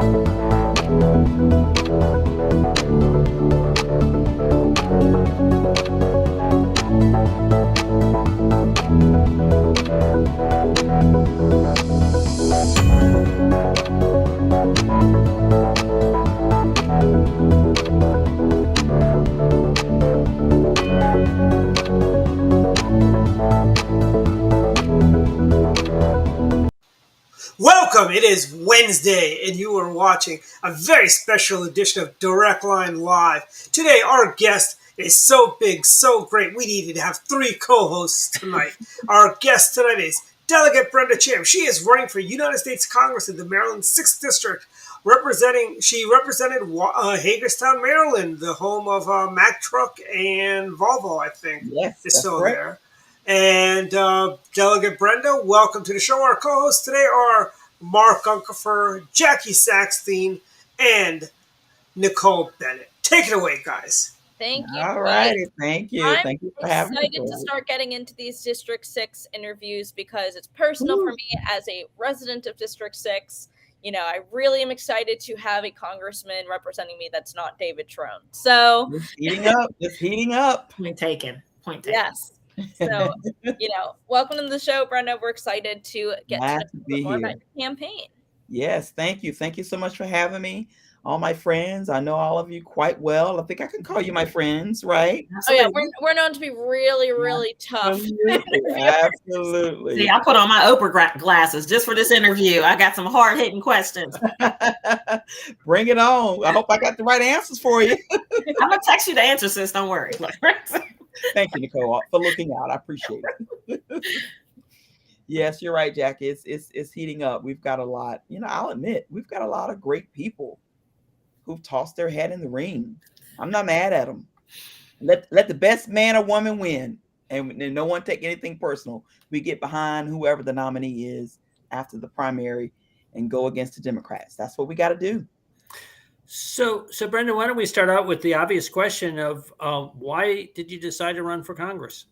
Welcome! It is Wednesday, and you are watching a very special edition of Direct Line Live. Today, our guest is so big, so great, we needed to have 3 co-hosts tonight. Our guest tonight is Delegate Brenda Thiam. She is running for United States Congress in the Maryland 6th District. She represented Hagerstown, Maryland, the home of Mack Truck and Volvo, I think. Yes, is still right there. And Delegate Brenda, welcome to the show. Our co-hosts today are Mark Unkefer, Jackie Saxton, and Nicole Bennett. Take it away, guys. Thank you. All righty. Thank you. Thank you for having me. I'm excited to start getting into these District 6 interviews because it's personal for me as a resident of District 6. You know, I really am excited to have a congressman representing me that's not David Trone. So it's heating up. It's heating up. Point taken. Point taken. Yes. So, welcome to the show, Brenda. We're excited to get to know more about your campaign. Yes, thank you. Thank you so much for having me. All my friends, I know all of you quite well. I think I can call you my friends, right? Absolutely. Oh, yeah, we're known to be really, really tough. Absolutely. See, I put on my Oprah glasses just for this interview. I got some hard-hitting questions. Bring it on. I hope I got the right answers for you. I'm going to text you the answer, sis. Don't worry. Thank you, Nicole, for looking out. I appreciate it. Yes, you're right, Jackie. It's heating up. We've got a lot. I'll admit, we've got a lot of great people who've tossed their head in the ring. I'm not mad at them. Let the best man or woman win, and no one take anything personal. We get behind whoever the nominee is after the primary and go against the Democrats. That's what we got to do. So Brenda, why don't we start out with the obvious question of why did you decide to run for Congress?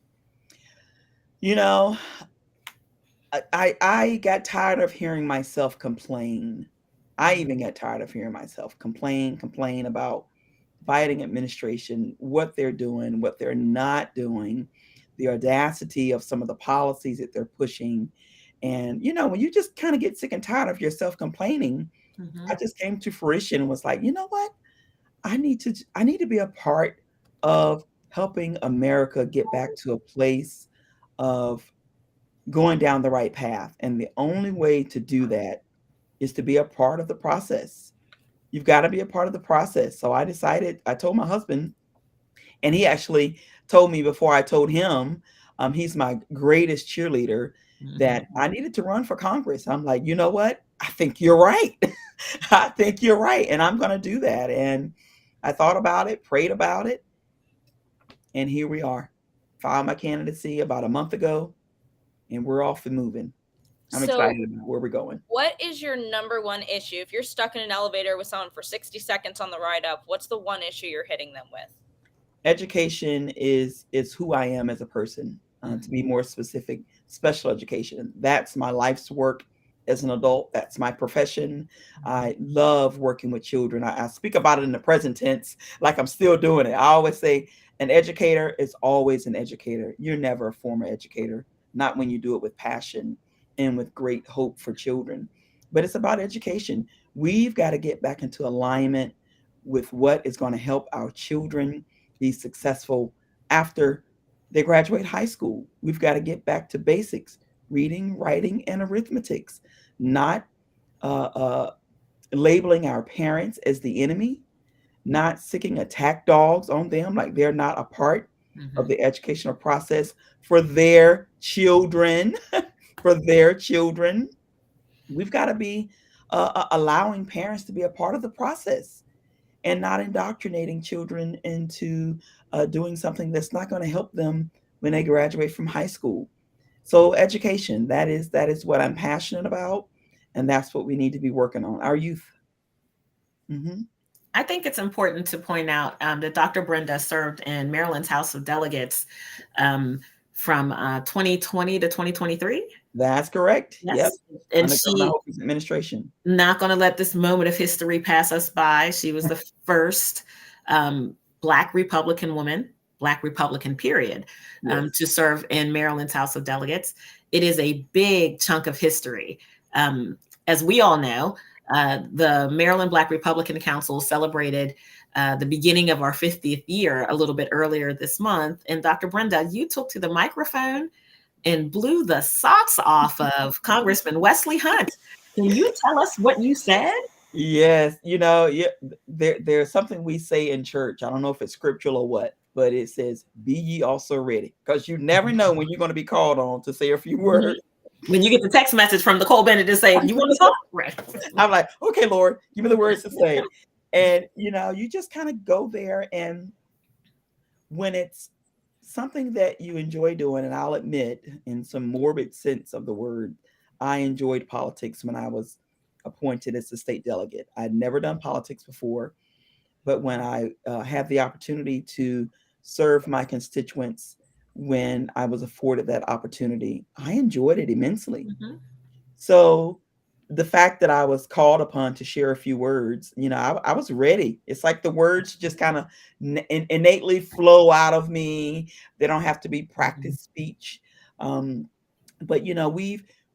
I got tired of hearing myself complain. I even got tired of hearing myself complain about Biden administration, what they're doing, what they're not doing, the audacity of some of the policies that they're pushing. And, when you just kind of get sick and tired of yourself complaining, I just came to fruition and was like, you know what? I need to be a part of helping America get back to a place of going down the right path. And the only way to do that is to be a part of the process. You've got to be a part of the process. So I told my husband, and he actually told me before I told him, he's my greatest cheerleader, that I needed to run for Congress. I'm like, you know what? I think you're right. I think you're right. And I'm going to do that. And I thought about it, prayed about it. And here we are. Filed my candidacy about a month ago, and we're off and moving. I'm excited about where we're going. What is your number one issue? If you're stuck in an elevator with someone for 60 seconds on the ride up, what's the one issue you're hitting them with? Education is who I am as a person. To be more specific, special education. That's my life's work as an adult. That's my profession. I love working with children. I speak about it in the present tense, like I'm still doing it. I always say an educator is always an educator. You're never a former educator, not when you do it with passion and with great hope for children. But it's about education. We've got to get back into alignment with what is going to help our children be successful after they graduate high school. We've got to get back to basics, reading, writing, and arithmetics, not labeling our parents as the enemy, not sicking attack dogs on them like they're not a part of the educational process for their children, We've got to be allowing parents to be a part of the process and not indoctrinating children into doing something that's not going to help them when they graduate from high school. So education, that is what I'm passionate about. And that's what we need to be working on, our youth. I think it's important to point out that Dr. Brenda served in Maryland's House of Delegates from 2020 to 2023. That's correct. Yep. Yes. And Under Governor she Hogan's administration. not going to let this moment of history pass us by. She was the first Black Republican woman, Black Republican period, Yes. to serve in Maryland's House of Delegates. It is a big chunk of history. As we all know, the Maryland Black Republican Council celebrated the beginning of our 50th year a little bit earlier this month. And Dr. Brenda, you took to the microphone and blew the socks off of Congressman Wesley Hunt. Can you tell us what you said? Yes, there's something we say in church. I don't know if it's scriptural or what, but it says, "Be ye also ready," because you never know when you're going to be called on to say a few words. When you get the text message from Nicole Bennett to say, "You want to talk?" Right. I'm like, "Okay, Lord, give me the words to say," and you just kind of go there, and when it's something that you enjoy doing, and I'll admit, in some morbid sense of the word, I enjoyed politics when I was appointed as the state delegate. I'd never done politics before, but when I had the opportunity to serve my constituents, when I was afforded that opportunity, I enjoyed it immensely. Mm-hmm. So the fact that I was called upon to share a few words, I was ready. It's like the words just kind of innately flow out of me. They don't have to be practiced speech. But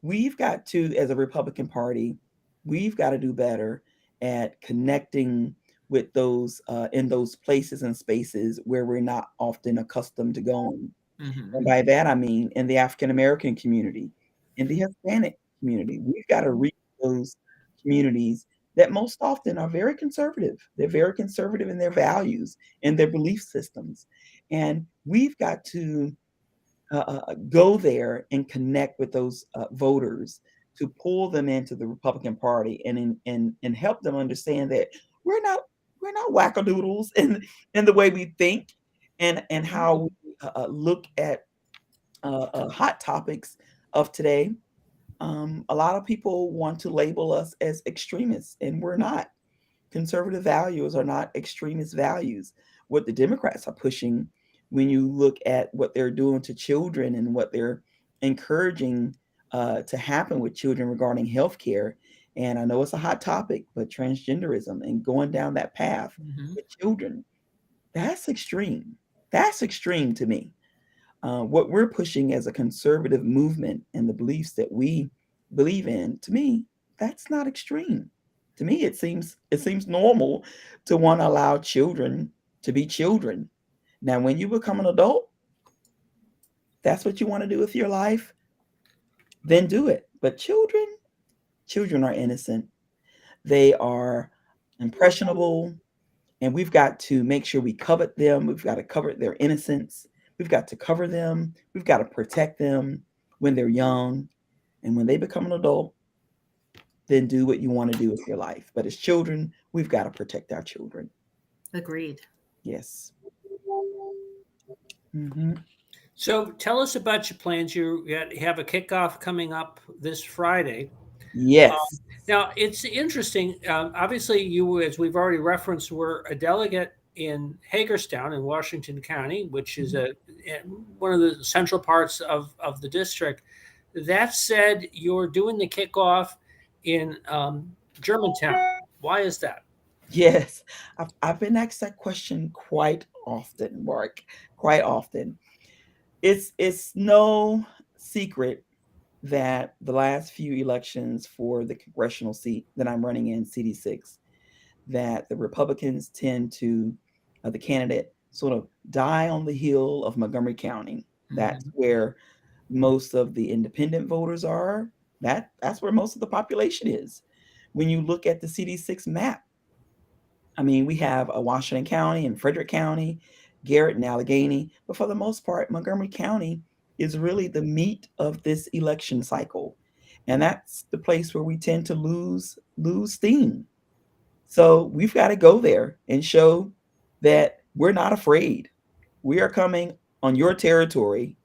we've got to, as a Republican Party, we've got to do better at connecting with those in those places and spaces where we're not often accustomed to going. Mm-hmm. And by that, I mean in the African American community, in the Hispanic community. We've got to reach those communities that most often are very conservative. They're very conservative in their values and their belief systems. And we've got to go there and connect with those voters to pull them into the Republican Party and help them understand that we're not wackadoodles in the way we think and how we look at hot topics of today. A lot of people want to label us as extremists, and we're not. Conservative values are not extremist values. What the Democrats are pushing, when you look at what they're doing to children and what they're encouraging to happen with children regarding healthcare. And I know it's a hot topic, but transgenderism and going down that path with children, that's extreme. That's extreme to me. What we're pushing as a conservative movement and the beliefs that we believe in, to me, that's not extreme. To me, it seems normal to want to allow children to be children. Now, when you become an adult, that's what you want to do with your life, then do it. But children are innocent. They are impressionable, and we've got to make sure we covet them. We've got to cover their innocence. We've got to cover them. We've got to protect them when they're young. And when they become an adult, then do what you want to do with your life. But as children, we've got to protect our children. Agreed. Yes. Mm-hmm. So tell us about your plans. You have a kickoff coming up this Friday. Yes. Now, it's interesting. Obviously, you, as we've already referenced, were a delegate in Hagerstown in Washington County, which is one of the central parts of the district. That said, you're doing the kickoff in Germantown. Why is that? Yes. I've been asked that question quite often, Mark. Quite often. It's no secret that the last few elections for the congressional seat that I'm running in, CD6, that the Republicans tend to, the candidate sort of die on the hill of Montgomery County. That's where most of the independent voters are. That's where most of the population is. When you look at the CD6 map, I mean, we have a Washington County and Frederick County, Garrett and Allegheny, but for the most part, Montgomery County is really the meat of this election cycle. And that's the place where we tend to lose steam. So we've got to go there and show that we're not afraid. We are coming on your territory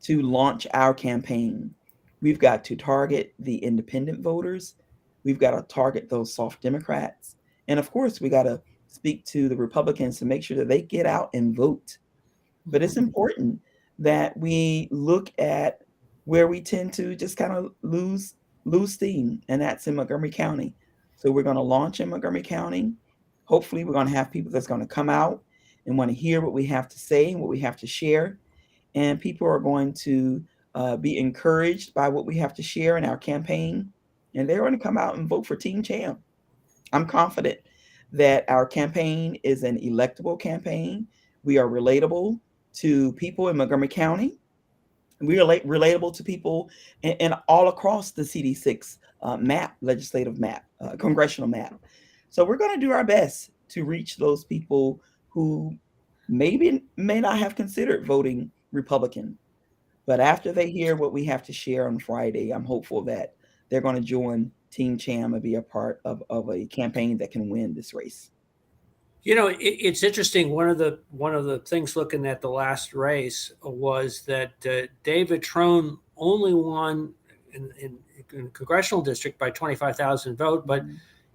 to launch our campaign. We've got to target the independent voters. We've got to target those soft Democrats. And of course, we got to speak to the Republicans to make sure that they get out and vote. But it's important that we look at where we tend to just kind of lose steam, and that's in Montgomery County. So we're going to launch in Montgomery County. Hopefully, we're going to have people that's going to come out and want to hear what we have to say and what we have to share. And people are going to be encouraged by what we have to share in our campaign. And they're going to come out and vote for Team Cham. I'm confident that our campaign is an electable campaign. We are relatable to people in Montgomery County. We are relatable to people and all across the CD6 map, legislative map, congressional map. So we're going to do our best to reach those people who maybe may not have considered voting Republican. But after they hear what we have to share on Friday, I'm hopeful that they're going to join Team Cham and be a part of a campaign that can win this race. You know, it's interesting. One of the things looking at the last race was that David Trone only won in congressional district by 25,000 votes, but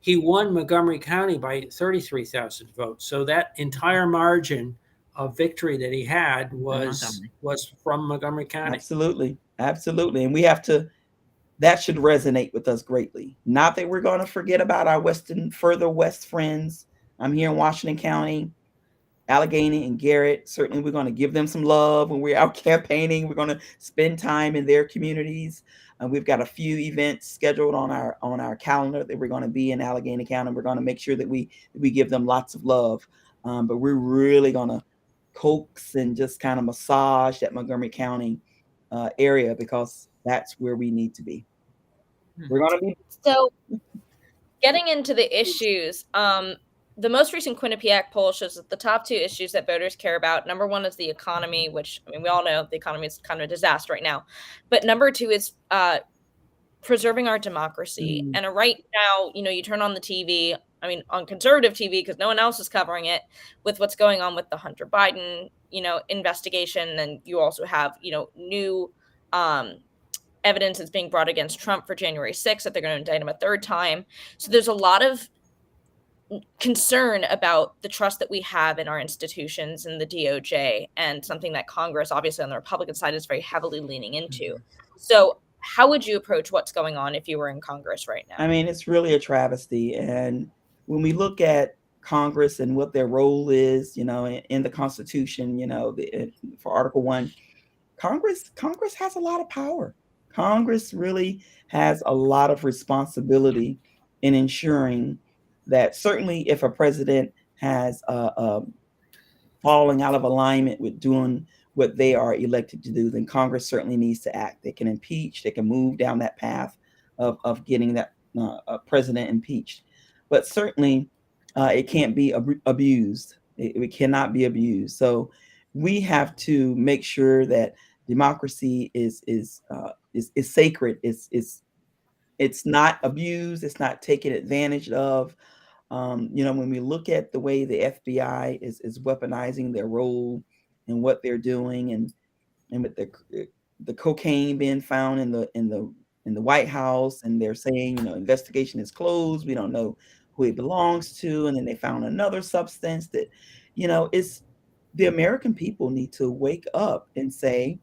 he won Montgomery County by 33,000 votes. So that entire margin of victory that he had was from Montgomery County. Absolutely, absolutely, and we have to. That should resonate with us greatly. Not that we're going to forget about our further west friends. I'm here in Washington County, Allegheny and Garrett. Certainly, we're going to give them some love when we're out campaigning. We're going to spend time in their communities. We've got a few events scheduled on our calendar that we're going to be in Allegheny County. We're going to make sure that we give them lots of love. But we're really going to coax and just kind of massage that Montgomery County area, because that's where we need to be. We're going to be. So, getting into the issues, the most recent Quinnipiac poll shows that the top two issues that voters care about, number one is the economy, which, I mean, we all know the economy is kind of a disaster right now. But number two is preserving our democracy. And right now, you know, you turn on the TV, I mean, on conservative TV, because no one else is covering it, with what's going on with the Hunter Biden, you know, investigation. And you also have, you know, new evidence that's being brought against Trump for January 6th, that they're going to indict him a third time. So there's a lot of concern about the trust that we have in our institutions and the DOJ, and something that Congress, obviously on the Republican side, is very heavily leaning into. So how would you approach what's going on if you were in Congress right now? I mean, it's really a travesty. And when we look at Congress and what their role is, you know, in the Constitution, you know, for Article 1, Congress has a lot of power. Congress really has a lot of responsibility in ensuring that, certainly if a president has falling out of alignment with doing what they are elected to do, then Congress certainly needs to act. They can impeach, they can move down that path of getting that president impeached. But certainly it can't be abused. It cannot be abused. So we have to make sure that democracy is sacred. It's not abused. It's not taken advantage of. You know, when we look at the way the FBI is weaponizing their role and what they're doing, and with the cocaine being found in the White House, and they're saying, you know, investigation is closed, we don't know who it belongs to, and then they found another substance that, you know, it's the American people need to wake up and say,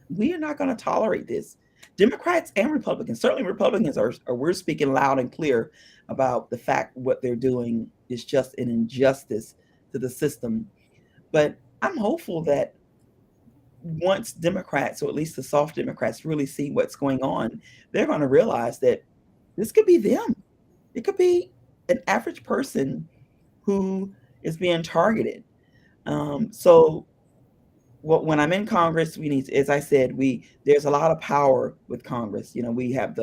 we are not going to tolerate this. Democrats and Republicans, certainly Republicans, are we're speaking loud and clear about the fact what they're doing is just an injustice to the system. But I'm hopeful that once Democrats, or at least the soft Democrats, really see what's going on, they're going to realize that this could be them. It could be an average person who is being targeted. So when I'm in Congress, we need to, as I said, there's a lot of power with Congress. You know, we have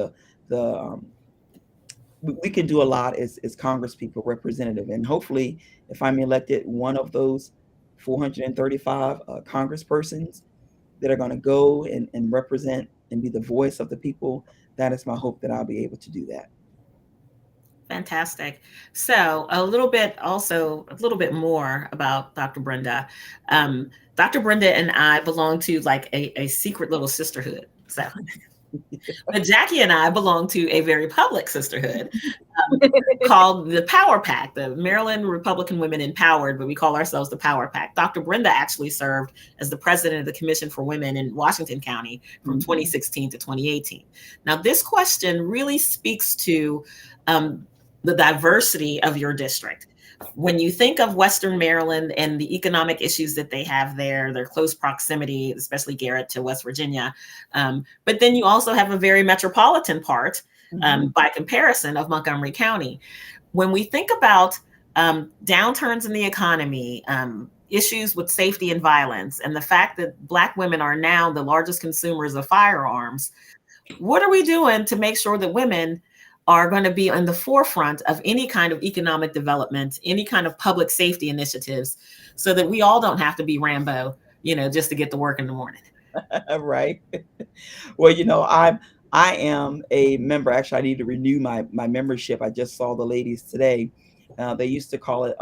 we can do a lot as Congress people, representative, and hopefully, if I'm elected, one of those 435 Congresspersons that are going to go and represent and be the voice of the people, that is my hope that I'll be able to do that. Fantastic. So a little bit more about Dr. Brenda. Dr. Brenda and I belong to like a secret little sisterhood. So But Jackie and I belong to a very public sisterhood called the Power Pack, the Maryland Republican Women Empowered, but we call ourselves the Power Pack. Dr. Brenda actually served as the president of the Commission for Women in Washington County from 2016 to 2018. Now, this question really speaks to the diversity of your district. When you think of Western Maryland and the economic issues that they have there, their close proximity, especially Garrett to West Virginia, but then you also have a very metropolitan part by comparison of Montgomery County. When we think about downturns in the economy, issues with safety and violence, and the fact that Black women are now the largest consumers of firearms, what are we doing to make sure that women are going to be in the forefront of any kind of economic development, any kind of public safety initiatives, so that we all don't have to be Rambo, just to get to work in the morning? Right. Well, I am a member. Actually, I need to renew my membership. I just saw the ladies today. They used to call it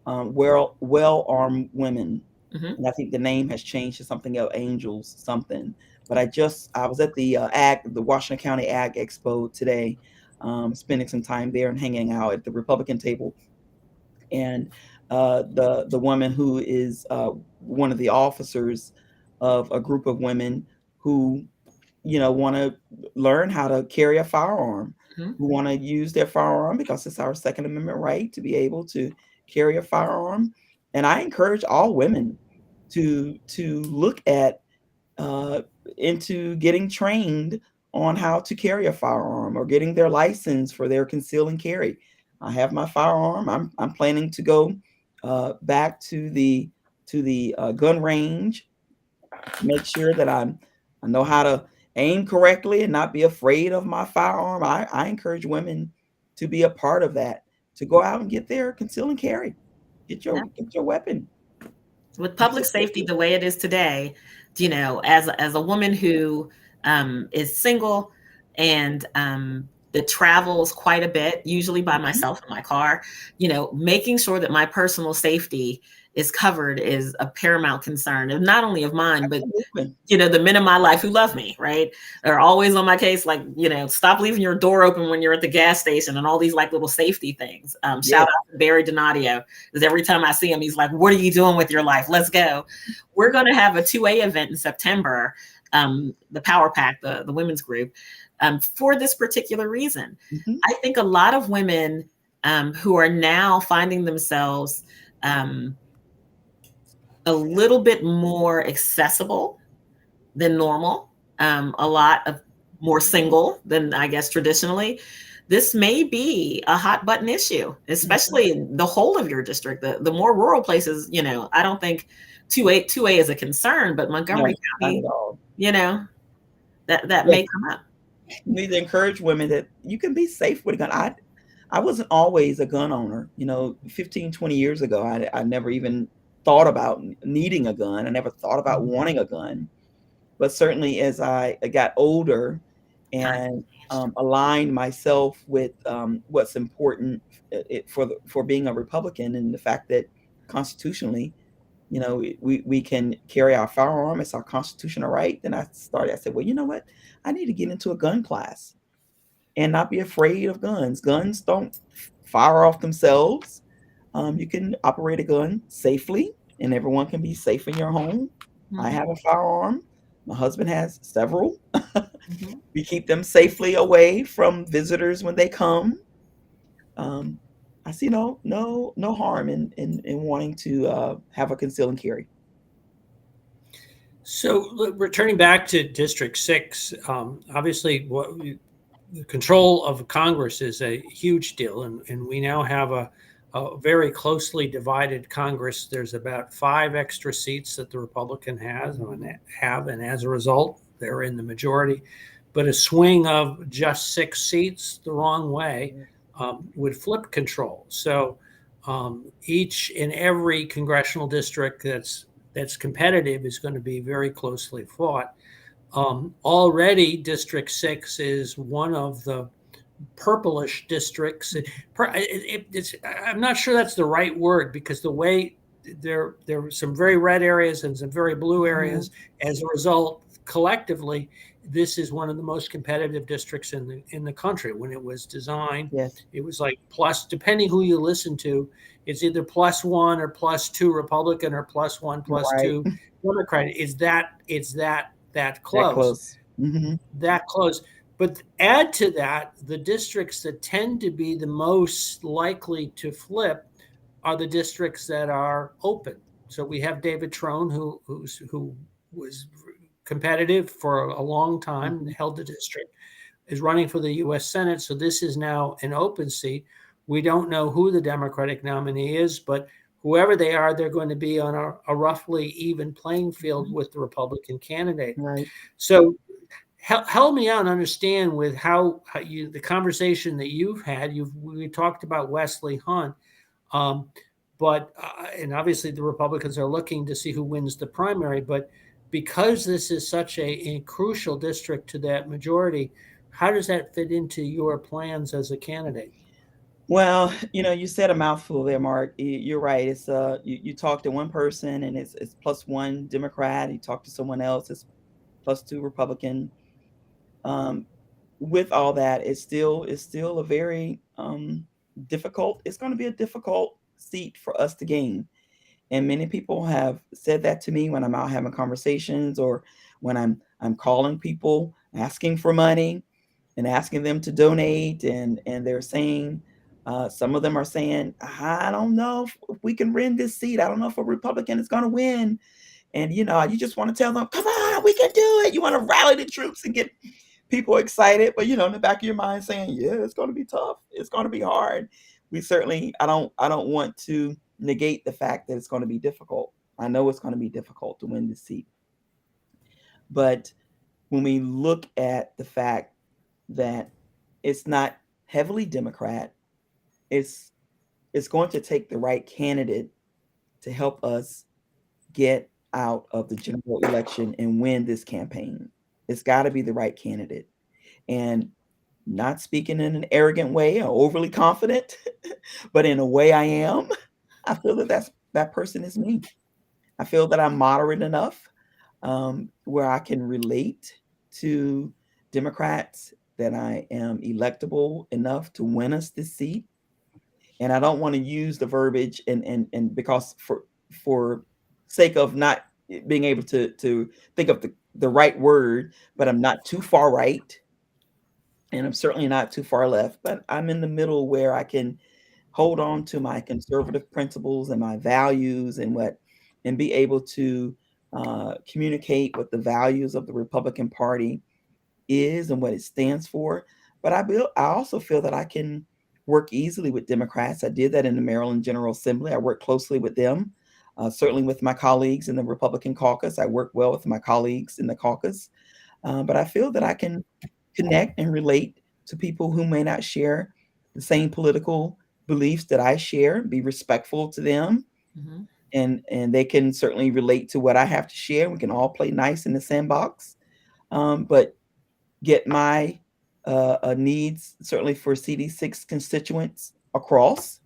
well-armed women. And I think the name has changed to something else, Angels something. But I was at the Washington County Ag Expo today, spending some time there and hanging out at the Republican table. And the woman who is one of the officers of a group of women who, want to learn how to carry a firearm, who want to use their firearm because it's our Second Amendment right to be able to carry a firearm. And I encourage all women to look at into getting trained on how to carry a firearm or getting their license for their conceal and carry. I have my firearm. I'm planning to go back to the gun range, make sure that I know how to aim correctly and not be afraid of my firearm. I encourage women to be a part of that, to go out and get their conceal and carry, get your weapon. With public safety the way it is today, as a woman who is single and that travels quite a bit, usually by myself in my car, making sure that my personal safety is covered is a paramount concern, and not only of mine, but the men in my life who love me, right? They're always on my case, like, stop leaving your door open when you're at the gas station, and all these like little safety things. Shout out to Barry Donadio, because every time I see him, he's like, what are you doing with your life? Let's go. We're going to have a 2A event in September, the Power Pack, the women's group, for this particular reason. I think a lot of women who are now finding themselves a little bit more accessible than normal, a lot of more single than I guess traditionally. This may be a hot button issue, especially in the whole of your district. The more rural places, I don't think 2A is a concern, but Montgomery County, that may come up. You need to encourage women that you can be safe with a gun. I wasn't always a gun owner. 15, 20 years ago, I never even thought about needing a gun. I never thought about wanting a gun. But certainly as I got older and aligned myself with what's important for being a Republican, and the fact that constitutionally, we can carry our firearm, it's our constitutional right. Then I said, well, you know what? I need to get into a gun class and not be afraid of guns. Guns don't fire off themselves. You can operate a gun safely, and everyone can be safe in your home. I have a firearm. My husband has several. We keep them safely away from visitors when they come. I see no harm in wanting to have a conceal and carry. So returning back to District 6, obviously the control of Congress is a huge deal, and we now have a very closely divided Congress. There's about 5 extra seats that the Republican have, and as a result, they're in the majority. But a swing of just 6 seats the wrong way would flip control. So each and every congressional district that's competitive is going to be very closely fought. Already, District 6 is one of the purplish districts. I'm not sure that's the right word, because the way there were some very red areas and some very blue areas. As a result, collectively, this is one of the most competitive districts in the country. When it was designed, Yes. it was like plus, depending who you listen to, it's either +1 or +2 Republican or +1 Right. +2 Democrat. It's that That close, close. Mm-hmm. that close. But add to that, the districts that tend to be the most likely to flip are the districts that are open. So we have David Trone, who was competitive for a long time, Mm-hmm. held the district, is running for the U.S. Senate. So this is now an open seat. We don't know who the Democratic nominee is, but whoever they are, they're going to be on a roughly even playing field with the Republican candidate. Right. So help me out and understand with how you, the conversation that you've had. We talked about Wesley Hunt. But and obviously the Republicans are looking to see who wins the primary, but because this is such a crucial district to that majority, how does that fit into your plans as a candidate? Well, you said a mouthful there, Mark. You're right. It's you talk to one person and it's +1 Democrat. You talk to someone else, it's +2 Republican. With all that, it's still a very difficult. It's going to be a difficult seat for us to gain. And many people have said that to me when I'm out having conversations or when I'm calling people asking for money and asking them to donate, and they're saying, some of them are saying, I don't know if we can win this seat. I don't know if a Republican is going to win. And you just want to tell them, come on, we can do it. You want to rally the troops and get people excited, but in the back of your mind saying, yeah, it's going to be tough. It's going to be hard. I don't want to negate the fact that it's going to be difficult. I know it's going to be difficult to win this seat. But when we look at the fact that it's not heavily Democrat, it's going to take the right candidate to help us get out of the general election and win this campaign. It's got to be the right candidate. And not speaking in an arrogant way or overly confident, but in a way I am, I feel that person is me. I feel that I'm moderate enough where I can relate to Democrats, that I am electable enough to win us this seat. And I don't want to use the verbiage and because for sake of not being able to think of the right word, but I'm not too far right. And I'm certainly not too far left, but I'm in the middle where I can hold on to my conservative principles and my values and be able to communicate what the values of the Republican Party is and what it stands for. But I also feel that I can work easily with Democrats. I did that in the Maryland General Assembly. I worked closely with them, certainly with my colleagues in the Republican caucus. I work well with my colleagues in the caucus. But I feel that I can connect and relate to people who may not share the same political beliefs that I share, be respectful to them. Mm-hmm. And they can certainly relate to what I have to share. We can all play nice in the sandbox, but get my needs, certainly for CD6 constituents, across,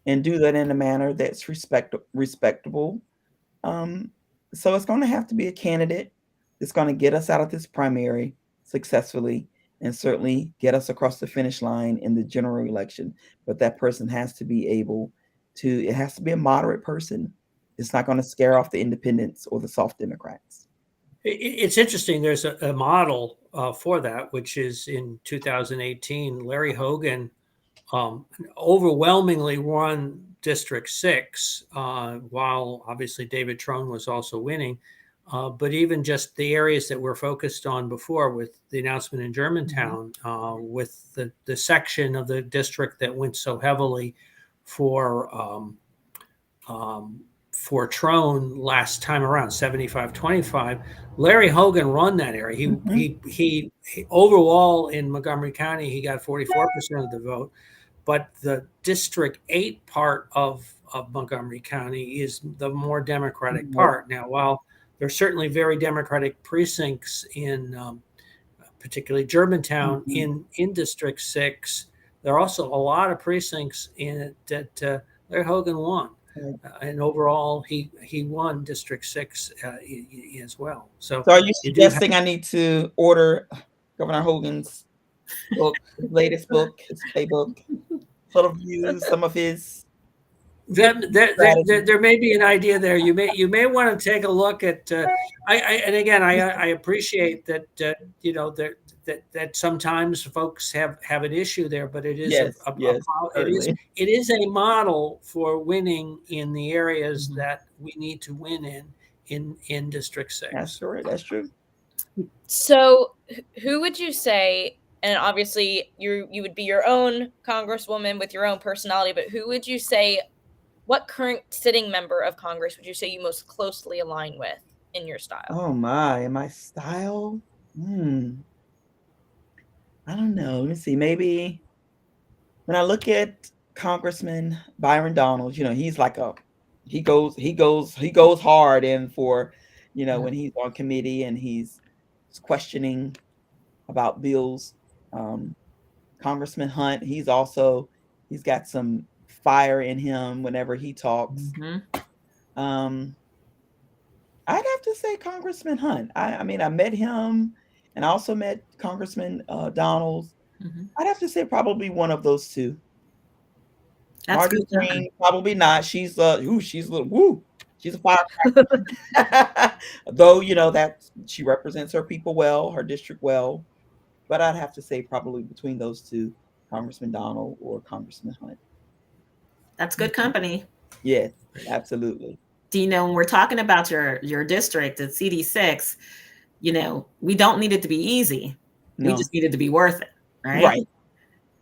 and do that in a manner that's respectable. So it's going to have to be a candidate that's going to get us out of this primary successfully and certainly get us across the finish line in the general election. But that person has to be it has to be a moderate person. It's not going to scare off the independents or the soft Democrats. It's interesting. There's a model for that, which is in 2018, Larry Hogan overwhelmingly won District 6, while obviously David Trone was also winning. But even just the areas that we're focused on before, with the announcement in Germantown, with the section of the district that went so heavily for Trone last time around, 75-25, Larry Hogan won that area. He overall in Montgomery County, he got 44% of the vote. But the District 8 part of Montgomery County is the more Democratic part. Now, while there's certainly very Democratic precincts in particularly Germantown in District 6, there are also a lot of precincts in it that Larry Hogan won. and overall he won District 6 as well. So are you you do have, suggesting I need to order Governor Hogan's book, his latest book, his playbook, sort of use some of his strategies? there may be an idea there. You may want to take a look at. And again, I appreciate that you know that sometimes folks have an issue there, but it is Yes, yes, certainly. it is a model for winning in the areas that we need to win in District 6. That's correct. That's true. So, who would you say? And obviously, you would be your own congresswoman with your own personality. But who would you say? What current sitting member of Congress would you say you most closely align with in your style? Oh my style? I don't know. Let me see. Maybe when I look at Congressman Byron Donalds, he's like he goes hard in for, when he's on committee and he's questioning about bills. Congressman Hunt, he's got some fire in him whenever he talks. I'd have to say Congressman Hunt. I mean, I met him, and I also met Congressman Donalds. I'd have to say probably one of those two. That's Marjorie good. Greene, probably not. She's a little she's a firecracker. Though that she represents her people well, her district well. But I'd have to say probably between those two, Congressman Donald or Congressman Hunt. That's good company. Yes, absolutely. Do you know, when we're talking about your district at CD6, we don't need it to be easy. No. We just need it to be worth it, right? Right.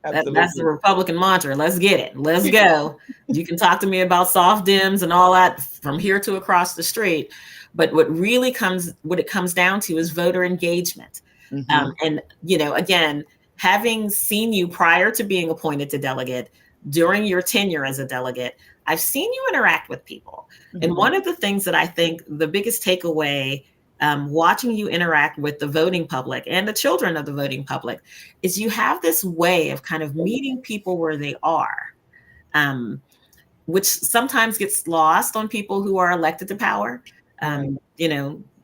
That's the Republican mantra. Let's get it. Let's go. You can talk to me about soft Dems and all that from here to across the street. But what it comes down to is voter engagement. And, again, having seen you prior to being appointed to delegate, during your tenure as a delegate, I've seen you interact with people. And one of the things that I think the biggest takeaway watching you interact with the voting public and the children of the voting public is you have this way of kind of meeting people where they are, which sometimes gets lost on people who are elected to power.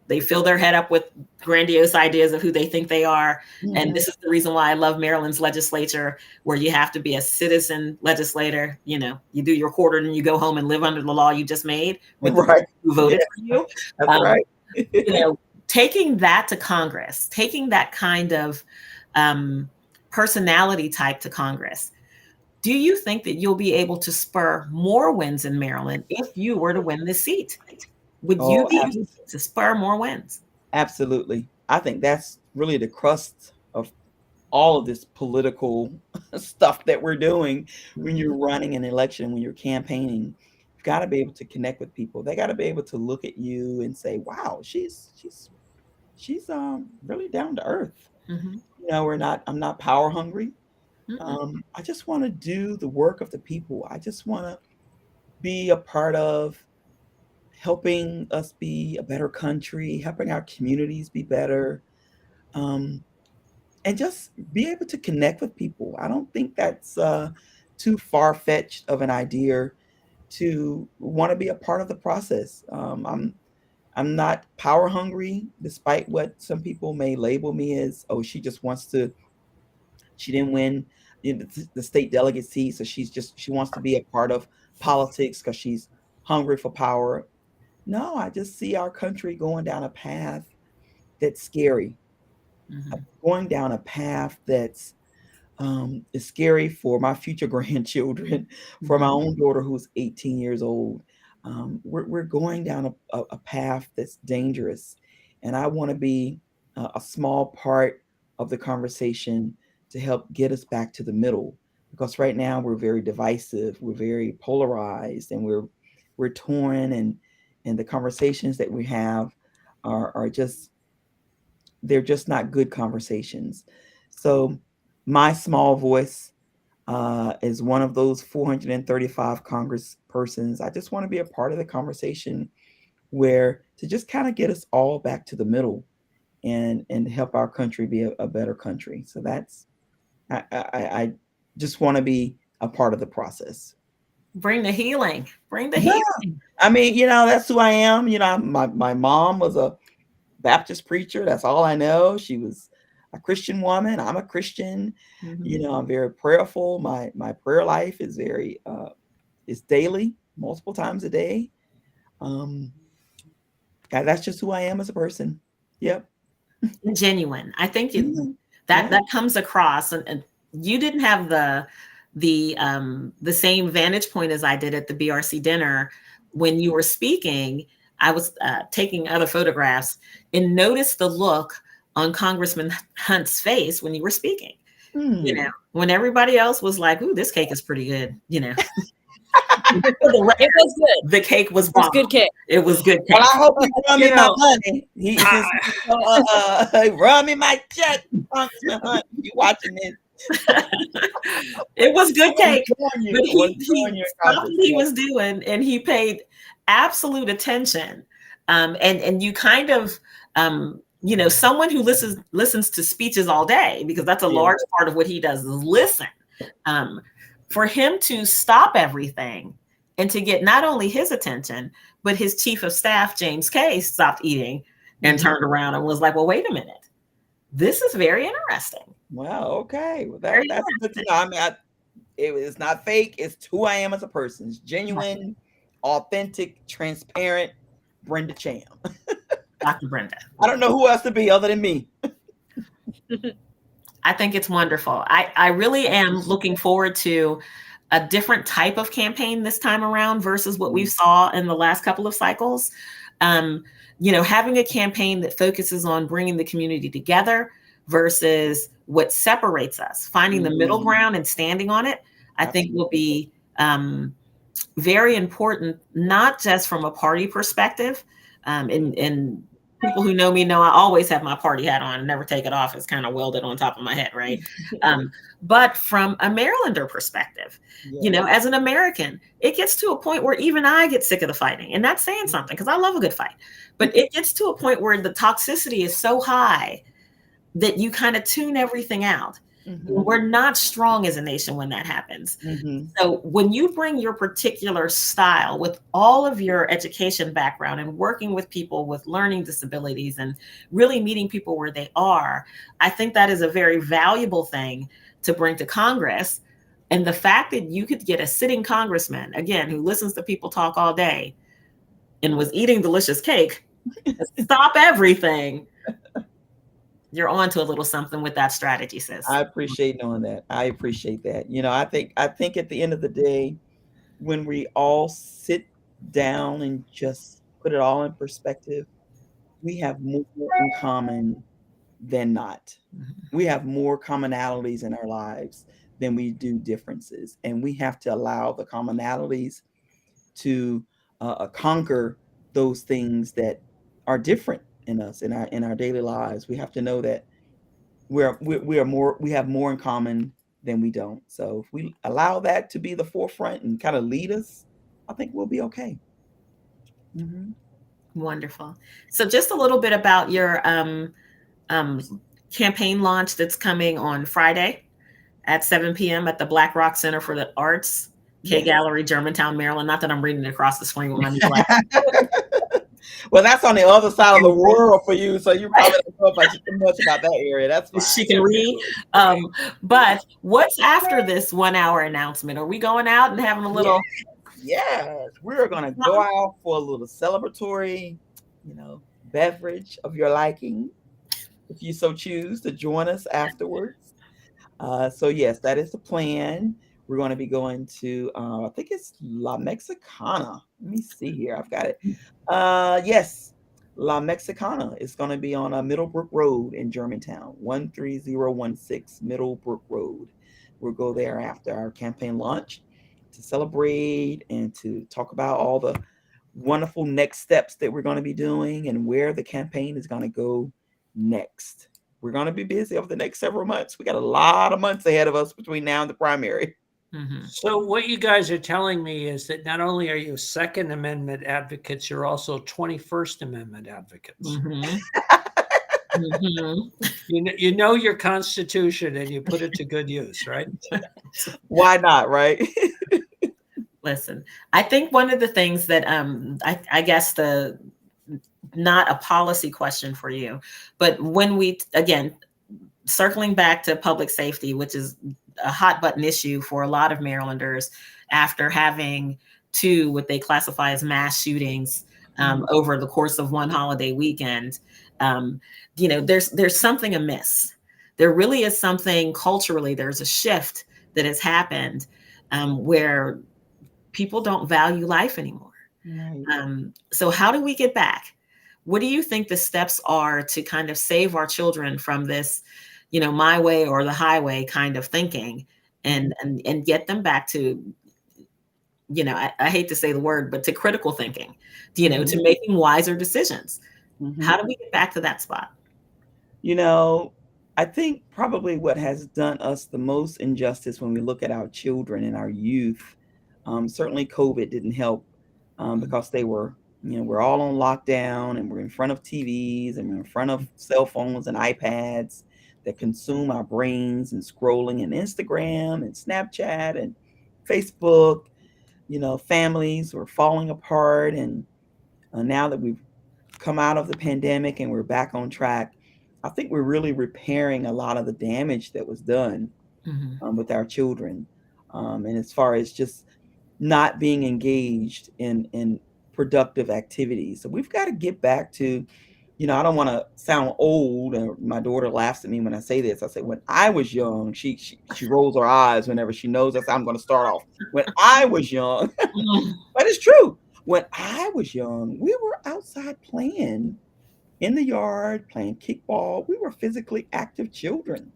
They fill their head up with grandiose ideas of who they think they are. And this is the reason why I love Maryland's legislature, where you have to be a citizen legislator. You do your quarter and you go home and live under the law you just made with who voted for you. That's right. Taking that to Congress, taking that kind of personality type to Congress, do you think that you'll be able to spur more wins in Maryland if you were to win this seat? Would you be able to spur more wins? Absolutely. I think that's really the crust of all of this political stuff that we're doing when you're running an election, when you're campaigning. You've got to be able to connect with people. They got to be able to look at you and say, wow, she's really down to earth. I'm not power hungry. I just want to do the work of the people. I just want to be a part of helping us be a better country, helping our communities be better, and just be able to connect with people. I don't think that's too far-fetched of an idea to want to be a part of the process. I'm not power hungry, despite what some people may label me as. Oh, she didn't win the state delegate seat, so she wants to be a part of politics because she's hungry for power. No, I just see our country going down a path that's scary. Going down a path that's is scary for my future grandchildren, for my own daughter who's 18 years old. We're going down a path that's dangerous, and I want to be a small part of the conversation to help get us back to the middle. Because right now we're very divisive, we're very polarized, and we're torn, and the conversations that we have are just, they're just not good conversations. So my small voice is one of those 435 congresspersons. I just want to be a part of the conversation to just kind of get us all back to the middle and help our country be a better country. So I just want to be a part of the process. Bring the healing. Bring the Yeah. healing. I mean, you know, that's who I am. You know, my mom was a Baptist preacher. That's all I know. She was a Christian woman. I'm a Christian. You know, I'm very prayerful. My prayer life is very it's daily, multiple times a day. That's just who I am as a person. Yep. Genuine. I think Mhm. that comes across, and you didn't have the same vantage point as I did at the BRC dinner when you were speaking. I was taking other photographs and noticed the look on Congressman Hunt's face when you were speaking. You know, when everybody else was like, "Ooh, this cake is pretty good," you know. It was good. The cake was It was bomb. good cake. It was good cake. Well, I hope you run You me my know, money. Run me my check, Congressman Hunt. You watching this? It was good cake, but he stopped what he was doing. doing and he paid absolute attention. And you kind of, you know, someone who listens to speeches all day, because that's a large part of what he does is listen. For him to stop everything and to get not only his attention, but his chief of staff, James Kay, stopped eating and turned around and was like, well, wait a minute. This is very interesting. Wow. Okay. Well, that's good to know. I mean, it's not fake. It's who I am as a person. It's genuine, authentic, transparent. Brenda Cham. Dr. Brenda. I don't know who else to be other than me. I think it's wonderful. I really am looking forward to a different type of campaign this time around versus what we saw in the last couple of cycles. You know, having a campaign that focuses on bringing the community together versus what separates us, finding the middle ground and standing on it, I think will be very important, not just from a party perspective. And people who know me know I always have my party hat on and never take it off. It's kind of welded on top of my head, right? But from a Marylander perspective, you know, as an American, it gets to a point where even I get sick of the fighting. And that's saying something, because I love a good fight. But it gets to a point where the toxicity is so high that you kind of tune everything out. We're not strong as a nation when that happens. So when you bring your particular style with all of your education background and working with people with learning disabilities and really meeting people where they are, I think that is a very valuable thing to bring to Congress. And the fact that you could get a sitting congressman, again, who listens to people talk all day and was eating delicious cake, stop everything. You're on to a little something with that strategy, sis. I appreciate knowing that. I appreciate that. You know, I think at the end of the day, when we all sit down and just put it all in perspective, we have more in common than not. We have more commonalities in our lives than we do differences. And we have to allow the commonalities to conquer those things that are different in us in our daily lives. We have to know that we have more in common than we don't. So if we allow that to be the forefront and kind of lead us, I think we'll be okay. Wonderful. So just a little bit about your campaign launch that's coming on Friday at 7 p.m. at the Black Rock Center for the Arts, K Gallery, Germantown, Maryland. Not that I'm reading it across the screen with my Well, that's on the other side of the world for you, so you probably don't know much about that area. That's fine. She can read. But what's after this 1 hour announcement? Are we going out and having a little? Yes, we're going to go out for a little celebratory, you know, beverage of your liking, if you so choose to join us afterwards. So yes, that is the plan. We're going to be going to, I think it's La Mexicana. Let me see here. I've got it. Yes, La Mexicana is going to be on Middlebrook Road in Germantown, 13016 Middlebrook Road. We'll go there after our campaign launch to celebrate and to talk about all the wonderful next steps that we're going to be doing and where the campaign is going to go next. We're going to be busy over the next several months. We got a lot of months ahead of us between now and the primary. So what you guys are telling me is that not only are you Second Amendment advocates, you're also 21st Amendment advocates. You know your Constitution and you put it to good use, right? Why not, right? Listen, I think one of the things that I guess the not a policy question for you, but when we again circling back to public safety, which is a hot button issue for a lot of Marylanders after having two what they classify as mass shootings over the course of one holiday weekend. There's something amiss. There really is something culturally. There's a shift that has happened where people don't value life anymore. Right. So how do we get back? What do you think the steps are to kind of save our children from this, my way or the highway kind of thinking, and get them back to, I hate to say the word, but to critical thinking, to making wiser decisions? How do we get back to that spot? I think probably what has done us the most injustice when we look at our children and our youth, certainly COVID didn't help because they were, we're all on lockdown and we're in front of TVs and we're in front of cell phones and iPads that consume our brains, and scrolling and Instagram and Snapchat and Facebook. Families were falling apart. And now that we've come out of the pandemic and we're back on track, I think we're really repairing a lot of the damage that was done with our children. And as far as just not being engaged in productive activities. So we've got to get back to, I don't want to sound old, and my daughter laughs at me when I say this. I say, when I was young, she rolls her eyes whenever she knows that's how I'm going to start off. When I was young, but it's true. When I was young, we were outside playing in the yard, playing kickball. We were physically active children.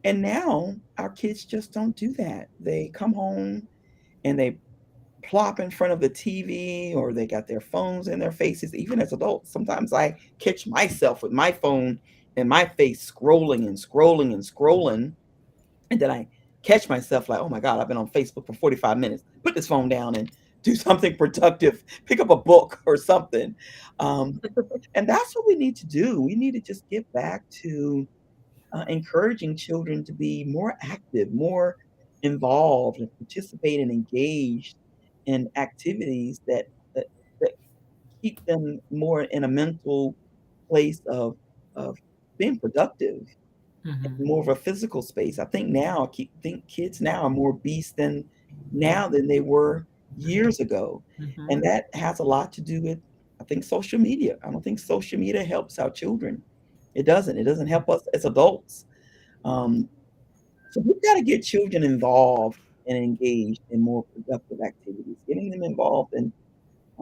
And now our kids just don't do that. They come home and they plop in front of the TV, or they got their phones in their faces. Even as adults, sometimes I catch myself with my phone in my face, scrolling and scrolling and scrolling. And then I catch myself like, oh my God, I've been on Facebook for 45 minutes. Put this phone down and do something productive, pick up a book or something. And that's what we need to do. We need to just get back to encouraging children to be more active, more involved, and participate and engaged in activities that keep them more in a mental place of being productive, more of a physical space. I think now, think kids now are more beasts than they were years ago. And that has a lot to do with, I think, social media. I don't think social media helps our children. It doesn't help us as adults. So we've got to get children involved and engaged in more productive activities, getting them involved in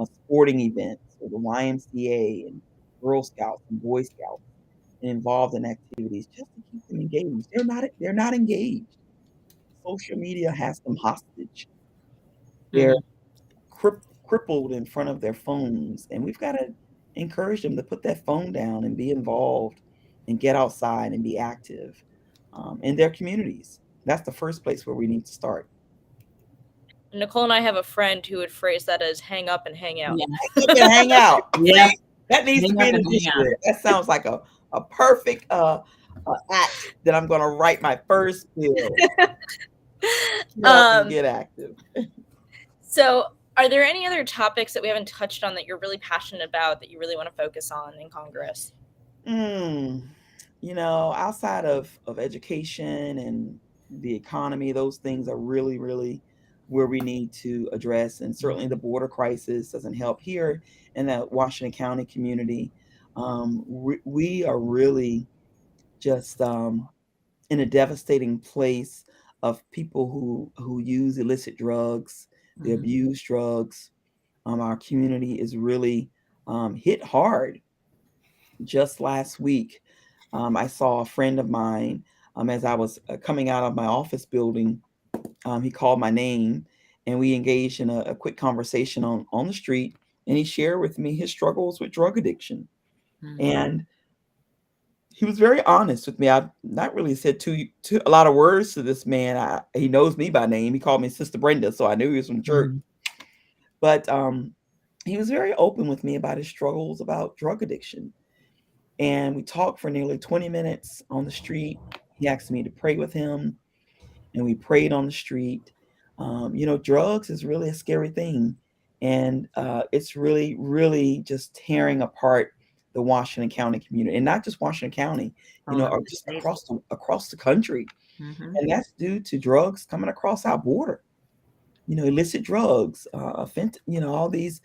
sporting events, or the YMCA and Girl Scouts and Boy Scouts, and involved in activities just to keep them engaged. They're not engaged. Social media has them hostage. They're crippled in front of their phones, and we've got to encourage them to put that phone down and be involved and get outside and be active in their communities. That's the first place where we need to start. Nicole and I have a friend who would phrase that as hang up and hang out. Yeah. Hang out. Yeah. See? That needs to be in the dictionary. That sounds like a perfect act that I'm going to write my first bill. Get active. So, are there any other topics that we haven't touched on that you're really passionate about, that you really want to focus on in Congress? Outside of education and the economy, those things are really, really where we need to address. And certainly the border crisis doesn't help here in the Washington County community. We are really just in a devastating place of people who use illicit drugs, they abuse drugs. Our community is really hit hard. Just last week, I saw a friend of mine as I was coming out of my office building. He called my name and we engaged in a quick conversation on the street. And he shared with me his struggles with drug addiction. And he was very honest with me. I've not really said a lot of words to this man. He knows me by name. He called me Sister Brenda, so I knew he was from church. But he was very open with me about his struggles about drug addiction. And we talked for nearly 20 minutes on the street. He asked me to pray with him, and we prayed on the street. Drugs is really a scary thing. And it's really, really just tearing apart the Washington County community, and not just Washington County, or just across the country. Mm-hmm. And that's due to drugs coming across our border. Illicit drugs, all these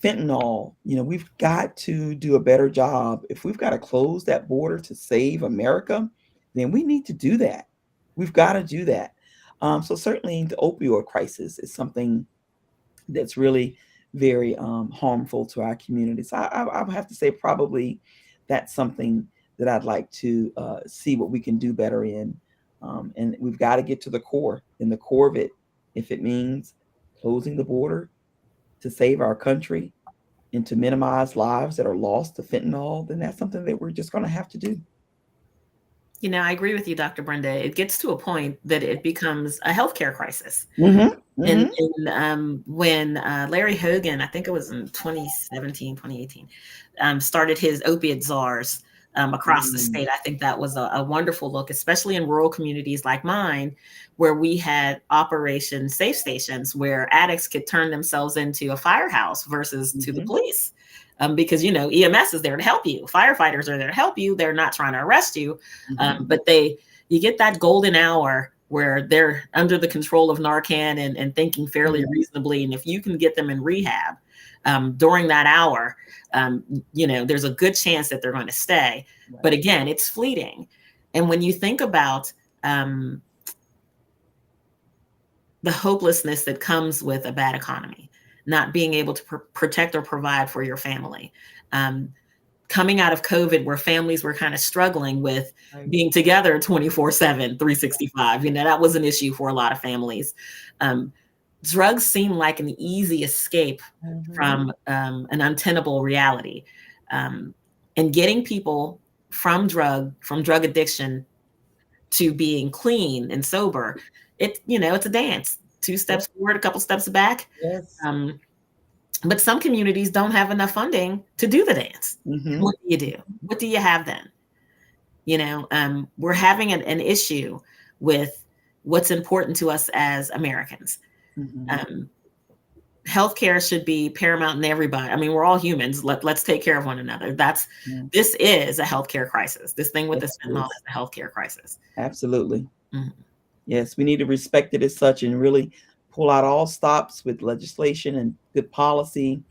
fentanyl. We've got to do a better job. If we've got to close that border to save America, then we need to do that. We've got to do that. So certainly the opioid crisis is something that's really very harmful to our communities. I would have to say probably that's something that I'd like to see what we can do better in. And we've got to get to the core. And the core of it, if it means closing the border to save our country and to minimize lives that are lost to fentanyl, then that's something that we're just going to have to do. I agree with you, Dr. Brenda. It gets to a point that it becomes a healthcare crisis. Mm-hmm. Mm-hmm. And when Larry Hogan, I think it was in 2017, 2018, started his opiate czars across the state, I think that was a wonderful look, especially in rural communities like mine, where we had Operation Safe Stations, where addicts could turn themselves into a firehouse versus to the police. Because, EMS is there to help you. Firefighters are there to help you. They're not trying to arrest you. But you get that golden hour where they're under the control of Narcan and thinking fairly reasonably. And if you can get them in rehab during that hour, there's a good chance that they're going to stay. Right. But again, it's fleeting. And when you think about the hopelessness that comes with a bad economy, not being able to protect or provide for your family, coming out of COVID where families were kind of struggling with being together 24/7, 365, that was an issue for a lot of families. Drugs seem like an easy escape from an untenable reality. And getting people from drug addiction to being clean and sober, it's a dance. 2 steps forward, a couple steps back. Yes. But some communities don't have enough funding to do the dance. What do you do? What do you have then? We're having an issue with what's important to us as Americans. Healthcare should be paramount in everybody. I mean, we're all humans. Let's take care of one another. This is a healthcare crisis. This thing with the fentanyl is a healthcare crisis. Absolutely. Yes, we need to respect it as such and really pull out all stops with legislation and good policy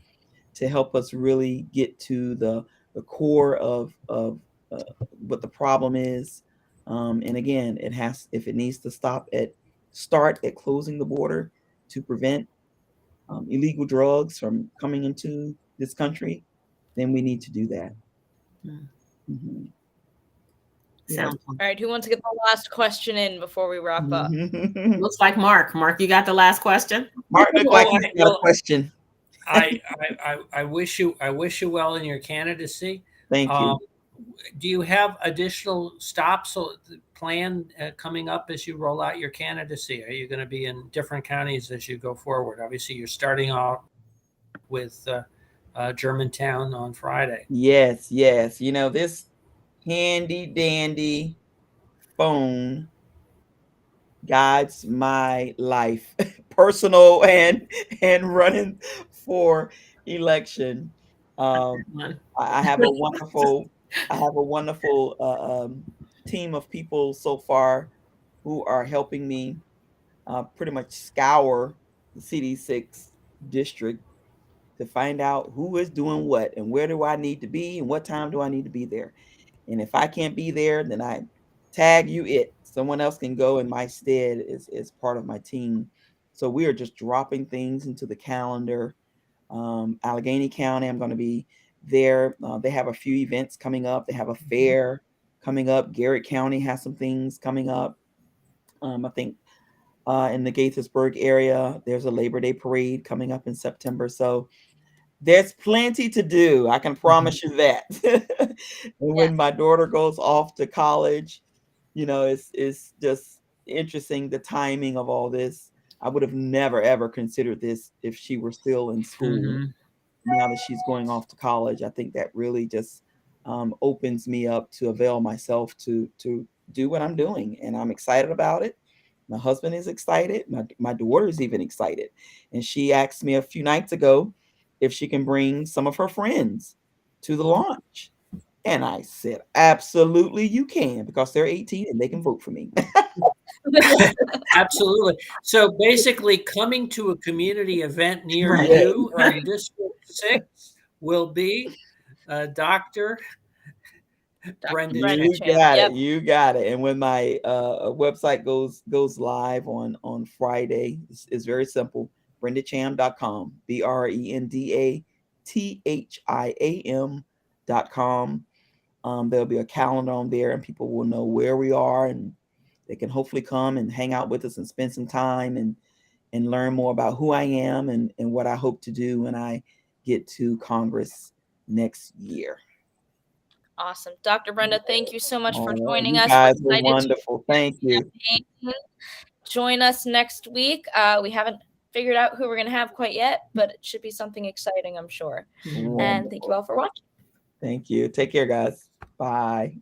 to help us really get to the core of what the problem is. And again, if it needs to start at closing the border to prevent illegal drugs from coming into this country, then we need to do that. All right, who wants to get the last question in before we wrap up? Looks like Mark. Mark, you got the last question? Mark looks like he's got a question. I wish you well in your candidacy. Thank you. Do you have additional stops planned coming up as you roll out your candidacy? Are you going to be in different counties as you go forward? Obviously, you're starting off with Germantown on Friday. Yes. This handy dandy phone guides my life, personal and running for election. I have a wonderful team of people so far who are helping me pretty much scour the CD6 district to find out who is doing what and where do I need to be and what time do I need to be there. And if I can't be there, then I tag you it. Someone else can go in my stead as part of my team. So we are just dropping things into the calendar. Allegheny County, I'm going to be there. They have a few events coming up. They have a fair coming up. Garrett County has some things coming up. I think in the Gaithersburg area, there's a Labor Day parade coming up in September. So there's plenty to do. I can promise you that. And when my daughter goes off to college, it's just interesting the timing of all this. I would have never, ever considered this if she were still in school. Now that she's going off to college, I think that really just opens me up to avail myself to do what I'm doing. And I'm excited about it. My husband is excited. My daughter is even excited. And she asked me a few nights ago if she can bring some of her friends to the launch. And I said, absolutely you can, because they're 18 and they can vote for me. Absolutely. So basically, coming to a community event near Right. you or in District 6 will be Dr. Brenda Brenda You Cham. got Yep. it. You got it. And when my website goes live on Friday, it's very simple. BrendaCham.com. BrendaThiam.com. There'll be a calendar on there, and people will know where we are, and they can hopefully come and hang out with us and spend some time and learn more about who I am and what I hope to do when I get to Congress next year. Awesome. Dr. Brenda, thank you so much for joining you us. guys We're were excited wonderful. Thank you. Join us next week. We haven't figured out who we're going to have quite yet, but it should be something exciting, I'm sure. Wonderful. And thank you all for watching. Thank you. Take care, guys. Bye.